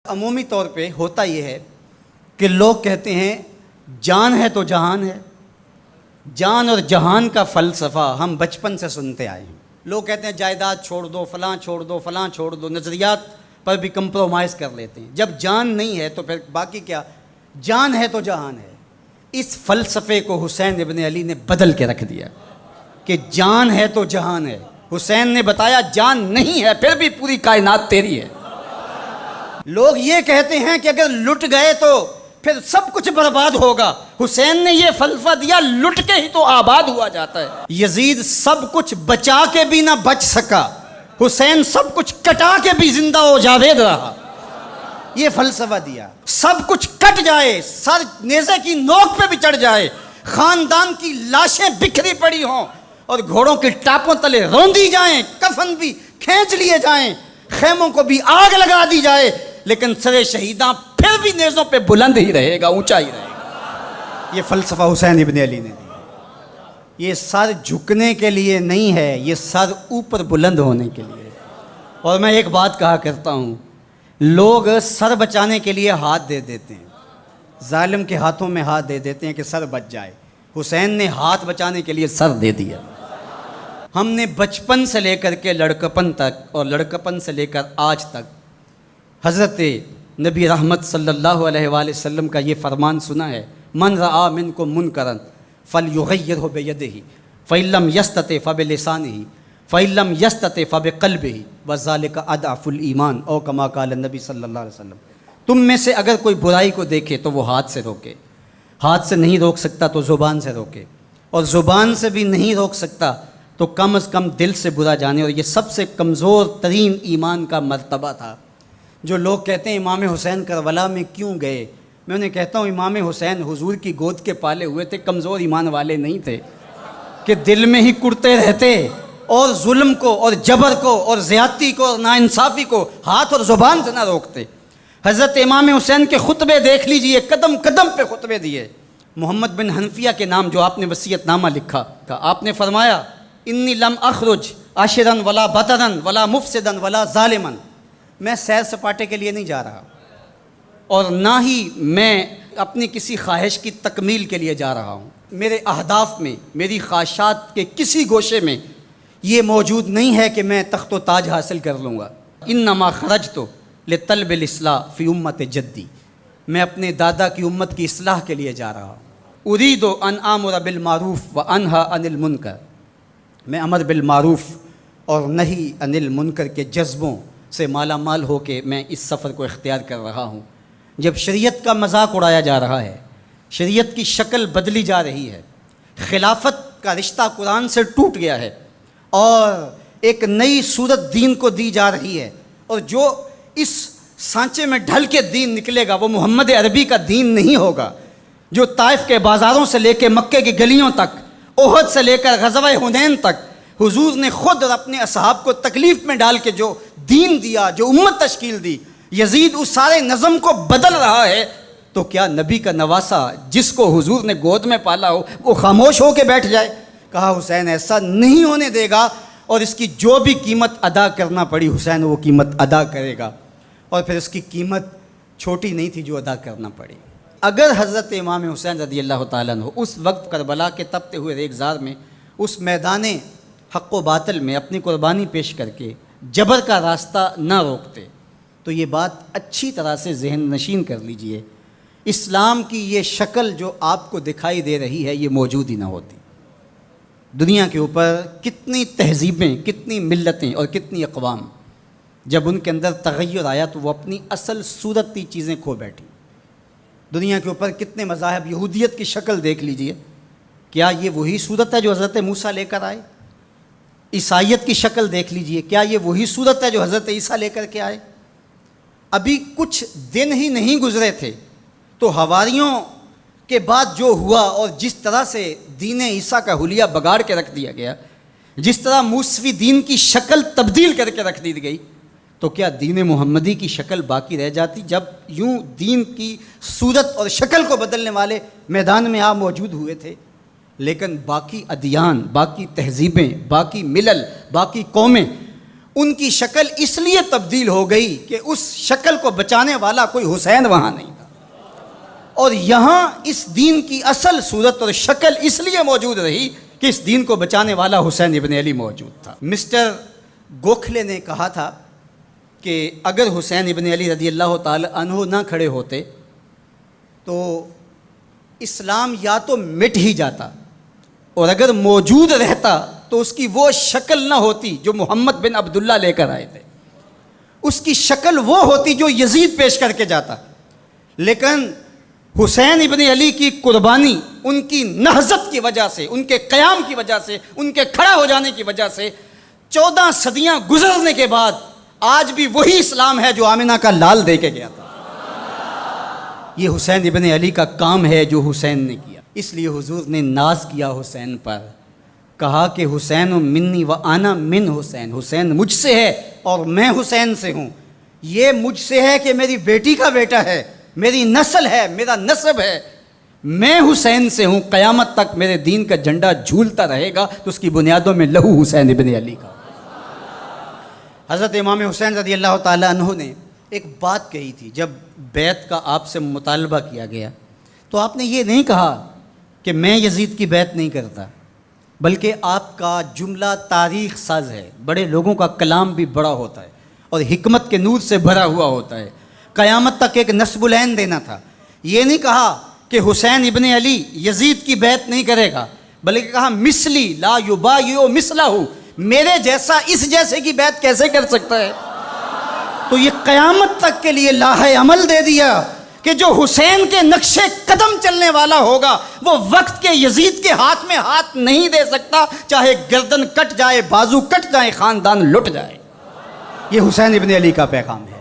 عمومی طور پہ ہوتا یہ ہے کہ لوگ کہتے ہیں جان ہے تو جہان ہے. جان اور جہان کا فلسفہ ہم بچپن سے سنتے آئے ہیں. لوگ کہتے ہیں جائیداد چھوڑ دو، فلاں چھوڑ دو، فلاں چھوڑ دو، نظریات پر بھی کمپرومائز کر لیتے ہیں. جب جان نہیں ہے تو پھر باقی کیا؟ جان ہے تو جہان ہے. اس فلسفے کو حسین ابن علی نے بدل کے رکھ دیا کہ جان ہے تو جہان ہے. حسین نے بتایا جان نہیں ہے پھر بھی پوری کائنات تیری ہے. لوگ یہ کہتے ہیں کہ اگر لٹ گئے تو پھر سب کچھ برباد ہوگا. حسین نے یہ فلسفہ دیا لٹ کے ہی تو آباد ہوا جاتا ہے. یزید سب کچھ بچا کے بھی نہ بچ سکا، حسین سب کچھ کٹا کے بھی زندہ و جاوید رہا. یہ فلسفہ دیا سب کچھ کٹ جائے، سر نیزے کی نوک پہ بھی چڑھ جائے، خاندان کی لاشیں بکھری پڑی ہوں اور گھوڑوں کے ٹاپوں تلے روندی جائیں، کفن بھی کھینچ لیے جائیں، خیموں کو بھی آگ لگا دی جائے، لیکن سر شہیداں پھر بھی نیزوں پہ بلند ہی رہے گا، اونچا ہی رہے گا. یہ فلسفہ حسین ابن علی نے دیا. یہ سر جھکنے کے لیے نہیں ہے، یہ سر اوپر بلند ہونے کے لیے. اور میں ایک بات کہا کرتا ہوں، لوگ سر بچانے کے لیے ہاتھ دے دیتے ہیں، ظالم کے ہاتھوں میں ہاتھ دے دیتے ہیں کہ سر بچ جائے. حسین نے ہاتھ بچانے کے لیے سر دے دیا. ہم نے بچپن سے لے کر کے لڑکپن تک اور لڑکپن سے لے کر آج تک حضرت نبی رحمت صلی اللہ علیہ وآلہ وسلم کا یہ فرمان سنا ہے، من رآ منکم منکرا فلیغیرہ بیدہ فإن لم یستطع فبلسانہ فإن لم یستطع فبقلبہ وذلک اضعف الایمان او کما قال النبی صلی اللہ علیہ وسلم. تم میں سے اگر کوئی برائی کو دیکھے تو وہ ہاتھ سے روکے، ہاتھ سے نہیں روک سکتا تو زبان سے روکے، اور زبان سے بھی نہیں روک سکتا تو کم از کم دل سے برا جانے. اور یہ سب سے کمزور ترین ایمان کا مرتبہ تھا. جو لوگ کہتے ہیں امام حسین کربلا میں کیوں گئے، میں انہیں کہتا ہوں امام حسین حضور کی گود کے پالے ہوئے تھے، کمزور ایمان والے نہیں تھے کہ دل میں ہی کڑتے رہتے اور ظلم کو اور جبر کو اور زیادتی کو اور ناانصافی کو ہاتھ اور زبان سے نہ روکتے. حضرت امام حسین کے خطبے دیکھ لیجئے، قدم قدم پہ خطبے دیے. محمد بن حنفیہ کے نام جو آپ نے وصیت نامہ لکھا تھا، آپ نے فرمایا انی لم اخرج عاشرا ولا بطرا ولا مفسدا ولا ظالما. میں سیر سپاٹے کے لیے نہیں جا رہا اور نہ ہی میں اپنی کسی خواہش کی تکمیل کے لیے جا رہا ہوں. میرے اہداف میں، میری خواہشات کے کسی گوشے میں یہ موجود نہیں ہے کہ میں تخت و تاج حاصل کر لوں گا. انما خرجت لطلب الاصلاح فی امت جدی. میں اپنے دادا کی امت کی اصلاح کے لیے جا رہا ہوں. ارید ان آمر بالمعروف وانہی عن المنکر. میں امر بالمعروف اور نہی عن المنکر کے جذبوں سے مالا مال ہو کے میں اس سفر کو اختیار کر رہا ہوں. جب شریعت کا مذاق اڑایا جا رہا ہے، شریعت کی شکل بدلی جا رہی ہے، خلافت کا رشتہ قرآن سے ٹوٹ گیا ہے اور ایک نئی صورت دین کو دی جا رہی ہے، اور جو اس سانچے میں ڈھل کے دین نکلے گا وہ محمد عربی کا دین نہیں ہوگا. جو طائف کے بازاروں سے لے کے مکے کی گلیوں تک، احد سے لے کر غزوہ حنین تک حضور نے خود اور اپنے اصحاب کو تکلیف میں ڈال کے جو دین دیا، جو امت تشکیل دی، یزید اس سارے نظم کو بدل رہا ہے. تو کیا نبی کا نواسا جس کو حضور نے گود میں پالا ہو وہ خاموش ہو کے بیٹھ جائے؟ کہا حسین ایسا نہیں ہونے دے گا، اور اس کی جو بھی قیمت ادا کرنا پڑی حسین وہ قیمت ادا کرے گا. اور پھر اس کی قیمت چھوٹی نہیں تھی جو ادا کرنا پڑی. اگر حضرت امام حسین رضی اللہ تعالیٰ عنہ اس وقت کربلا کے تپتے ہوئے ریگزار میں، اس میدان حق و باطل میں اپنی قربانی پیش کر کے جبر کا راستہ نہ روکتے تو یہ بات اچھی طرح سے ذہن نشین کر لیجئے، اسلام کی یہ شکل جو آپ کو دکھائی دے رہی ہے یہ موجود ہی نہ ہوتی. دنیا کے اوپر کتنی تہذیبیں، کتنی ملتیں اور کتنی اقوام، جب ان کے اندر تغیر آیا تو وہ اپنی اصل صورتی چیزیں کھو بیٹھی. دنیا کے اوپر کتنے مذاہب، یہودیت کی شکل دیکھ لیجئے، کیا یہ وہی صورت ہے جو حضرت موسیٰ لے کر آئے؟ عیسائیت کی شکل دیکھ لیجئے، کیا یہ وہی صورت ہے جو حضرت عیسیٰ لے کر کے آئے؟ ابھی کچھ دن ہی نہیں گزرے تھے تو حواریوں کے بعد جو ہوا اور جس طرح سے دین عیسیٰ کا حلیہ بگاڑ کے رکھ دیا گیا، جس طرح موسوی دین کی شکل تبدیل کر کے رکھ دی گئی، تو کیا دین محمدی کی شکل باقی رہ جاتی؟ جب یوں دین کی صورت اور شکل کو بدلنے والے میدان میں آپ موجود ہوئے تھے، لیکن باقی ادیان، باقی تہذیبیں، باقی ملل، باقی قومیں ان کی شکل اس لیے تبدیل ہو گئی کہ اس شکل کو بچانے والا کوئی حسین وہاں نہیں تھا، اور یہاں اس دین کی اصل صورت اور شکل اس لیے موجود رہی کہ اس دین کو بچانے والا حسین ابن علی موجود تھا۔ مسٹر گوکھلے نے کہا تھا کہ اگر حسین ابن علی رضی اللہ تعالی عنہ نہ کھڑے ہوتے تو اسلام یا تو مٹ ہی جاتا، اور اگر موجود رہتا تو اس کی وہ شکل نہ ہوتی جو محمد بن عبداللہ لے کر آئے تھے، اس کی شکل وہ ہوتی جو یزید پیش کر کے جاتا۔ لیکن حسین ابن علی کی قربانی، ان کی نہضت کی وجہ سے، ان کے قیام کی وجہ سے، ان کے کھڑا ہو جانے کی وجہ سے 14 صدیاں گزرنے کے بعد آج بھی وہی اسلام ہے جو آمنہ کا لال دے کے گیا تھا۔ یہ حسین ابن علی کا کام ہے جو حسین نے کیا۔ اس لیے حضور نے ناز کیا حسین پر، کہا کہ حسین منی و انا من حسین، حسین مجھ سے ہے اور میں حسین سے ہوں۔ یہ مجھ سے ہے کہ میری بیٹی کا بیٹا ہے، میری نسل ہے، میرا نسب ہے، میں حسین سے ہوں، قیامت تک میرے دین کا جھنڈا جھولتا رہے گا، تو اس کی بنیادوں میں لہو حسین ابن علی کا۔ حضرت امام حسین رضی اللہ تعالیٰ عنہ نے ایک بات کہی تھی جب بیعت کا آپ سے مطالبہ کیا گیا، تو آپ نے یہ نہیں کہا کہ میں یزید کی بیعت نہیں کرتا، بلکہ آپ کا جملہ تاریخ ساز ہے، بڑے لوگوں کا کلام بھی بڑا ہوتا ہے اور حکمت کے نور سے بھرا ہوا ہوتا ہے، قیامت تک ایک نصب العین دینا تھا۔ یہ نہیں کہا کہ حسین ابن علی یزید کی بیعت نہیں کرے گا، بلکہ کہا مثلی لا یبایع مثلہ، میرے جیسا اس جیسے کی بیعت کیسے کر سکتا ہے؟ تو یہ قیامت تک کے لیے لاہ عمل دے دیا کہ جو حسین کے نقش قدم چلنے والا ہوگا وہ وقت کے یزید کے ہاتھ میں ہاتھ نہیں دے سکتا، چاہے گردن کٹ جائے، بازو کٹ جائے، خاندان لٹ جائے۔ یہ حسین ابن علی کا پیغام ہے۔